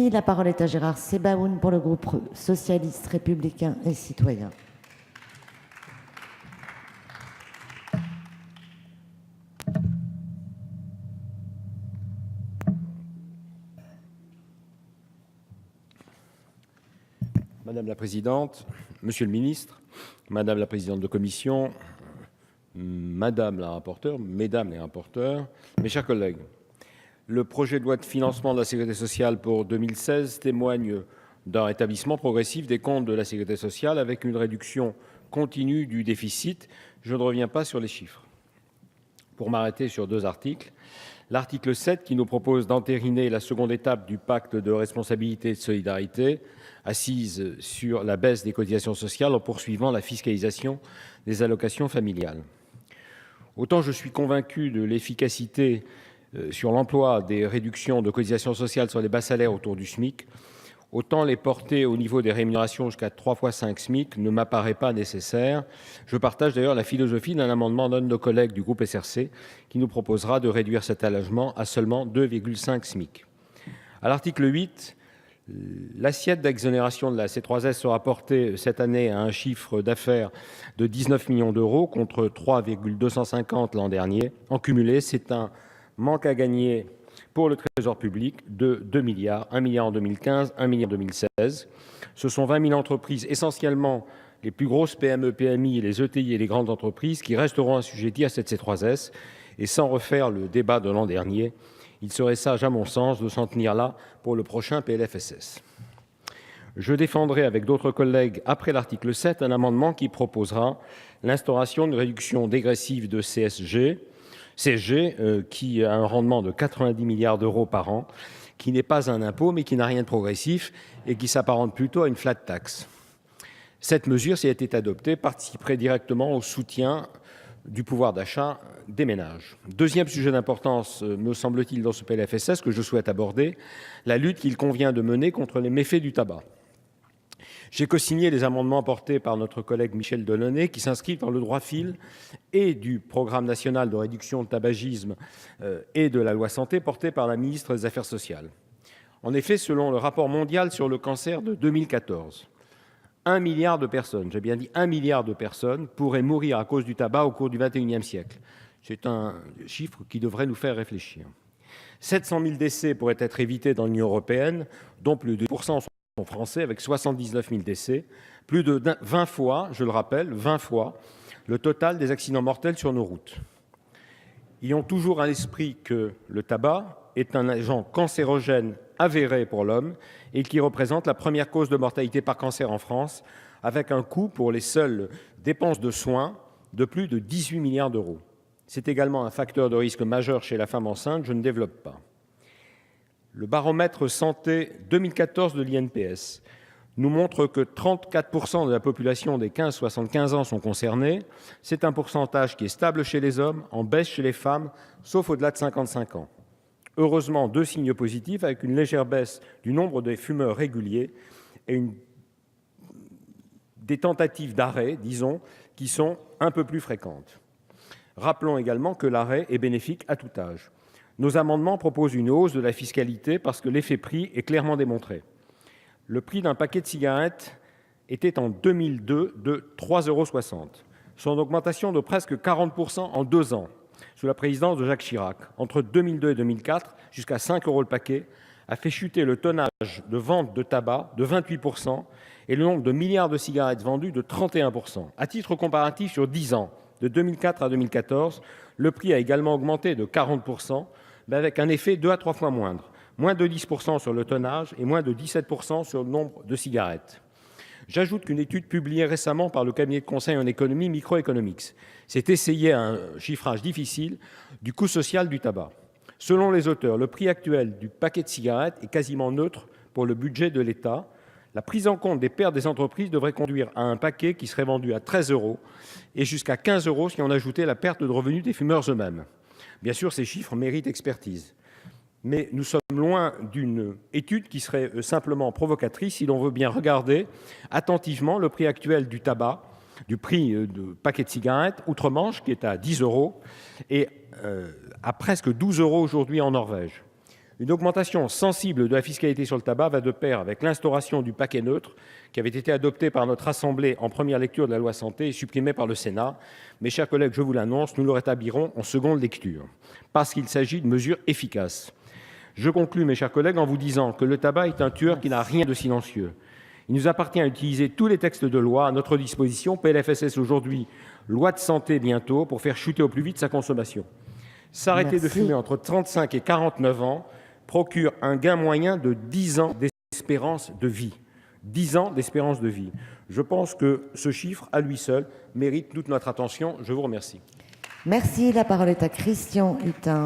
Merci. La parole est à Gérard Sebaoun pour le groupe socialiste, républicain et citoyen. Madame la Présidente, Monsieur le Ministre, Madame la Présidente de Commission, Madame la rapporteure, Mesdames les rapporteurs, mes chers collègues, le projet de loi de financement de la Sécurité sociale pour 2016 témoigne d'un rétablissement progressif des comptes de la Sécurité sociale avec une réduction continue du déficit. Je ne reviens pas sur les chiffres. Pour m'arrêter sur deux articles, l'article 7 qui nous propose d'entériner la seconde étape du pacte de responsabilité et de solidarité assise sur la baisse des cotisations sociales en poursuivant la fiscalisation des allocations familiales. Autant je suis convaincu de l'efficacité sur l'emploi des réductions de cotisations sociales sur les bas salaires autour du SMIC, autant les porter au niveau des rémunérations jusqu'à 3 fois 5 SMIC ne m'apparaît pas nécessaire. Je partage d'ailleurs la philosophie d'un amendement d'un de nos collègues du groupe SRC qui nous proposera de réduire cet allègement à seulement 2,5 SMIC. À l'article 8, l'assiette d'exonération de la C3S sera portée cette année à un chiffre d'affaires de 19 millions d'euros contre 3,250 l'an dernier. En cumulé, c'est un manque à gagner pour le Trésor public de 2 milliards, 1 milliard en 2015, 1 milliard en 2016. Ce sont 20 000 entreprises, essentiellement les plus grosses PME, PMI, les ETI et les grandes entreprises, qui resteront assujetties à cette C3S. Et sans refaire le débat de l'an dernier, il serait sage, à mon sens, de s'en tenir là pour le prochain PLFSS. Je défendrai avec d'autres collègues, après l'article 7, un amendement qui proposera l'instauration d'une réduction dégressive de CSG, qui a un rendement de 90 milliards d'euros par an, qui n'est pas un impôt, mais qui n'a rien de progressif et qui s'apparente plutôt à une flat tax. Cette mesure, si elle était adoptée, participerait directement au soutien du pouvoir d'achat des ménages. Deuxième sujet d'importance, me semble-t-il, dans ce PLFSS que je souhaite aborder, la lutte qu'il convient de mener contre les méfaits du tabac. J'ai co-signé les amendements portés par notre collègue Michel Delaunay qui s'inscrivent dans le droit fil et du programme national de réduction du tabagisme et de la loi santé porté par la ministre des Affaires sociales. En effet, selon le rapport mondial sur le cancer de 2014, 1 milliard de personnes, j'ai bien dit 1 milliard de personnes, pourraient mourir à cause du tabac au cours du XXIe siècle. C'est un chiffre qui devrait nous faire réfléchir. 700 000 décès pourraient être évités dans l'Union européenne, dont plus de 2% sont français, avec 79 000 décès, plus de 20 fois, je le rappelle, 20 fois, le total des accidents mortels sur nos routes. Ayons toujours à l'esprit que le tabac est un agent cancérogène avéré pour l'homme et qui représente la première cause de mortalité par cancer en France, avec un coût pour les seules dépenses de soins de plus de 18 milliards d'euros. C'est également un facteur de risque majeur chez la femme enceinte, je ne développe pas. Le baromètre santé 2014 de l'INPS nous montre que 34% de la population des 15-75 ans sont concernés. C'est un pourcentage qui est stable chez les hommes, en baisse chez les femmes, sauf au-delà de 55 ans. Heureusement, deux signes positifs avec une légère baisse du nombre des fumeurs réguliers et des tentatives d'arrêt, disons, qui sont un peu plus fréquentes. Rappelons également que l'arrêt est bénéfique à tout âge. Nos amendements proposent une hausse de la fiscalité parce que l'effet prix est clairement démontré. Le prix d'un paquet de cigarettes était en 2002 de 3,60 €. Son augmentation de presque 40% en 2 ans, sous la présidence de Jacques Chirac, entre 2002 et 2004, jusqu'à 5 € le paquet, a fait chuter le tonnage de vente de tabac de 28% et le nombre de milliards de cigarettes vendues de 31%. À titre comparatif, sur 10 ans, de 2004 à 2014, le prix a également augmenté de 40%, mais avec un effet 2 à 3 fois moindre. Moins de 10% sur le tonnage et moins de 17% sur le nombre de cigarettes. J'ajoute qu'une étude publiée récemment par le cabinet de conseil en économie Microeconomics s'est essayé à un chiffrage difficile du coût social du tabac. Selon les auteurs, le prix actuel du paquet de cigarettes est quasiment neutre pour le budget de l'État. La prise en compte des pertes des entreprises devrait conduire à un paquet qui serait vendu à 13 € et jusqu'à 15 € si on ajoutait la perte de revenus des fumeurs eux-mêmes. Bien sûr, ces chiffres méritent expertise. Mais nous sommes loin d'une étude qui serait simplement provocatrice si l'on veut bien regarder attentivement le prix actuel du tabac, du prix de paquet de cigarettes, outre-Manche, qui est à 10 € et à presque 12 € aujourd'hui en Norvège. Une augmentation sensible de la fiscalité sur le tabac va de pair avec l'instauration du paquet neutre qui avait été adopté par notre Assemblée en première lecture de la loi Santé et supprimé par le Sénat. Mes chers collègues, je vous l'annonce, nous le rétablirons en seconde lecture, parce qu'il s'agit de mesures efficaces. Je conclus, mes chers collègues, en vous disant que le tabac est un tueur qui n'a rien de silencieux. Il nous appartient d'utiliser tous les textes de loi à notre disposition, PLFSS aujourd'hui, loi de santé bientôt, pour faire chuter au plus vite sa consommation. S'arrêter de fumer entre 35 et 49 ans procure un gain moyen de 10 ans d'espérance de vie. 10 ans d'espérance de vie. Je pense que ce chiffre, à lui seul, mérite toute notre attention. Je vous remercie. Merci. La parole est à Christian Hutin.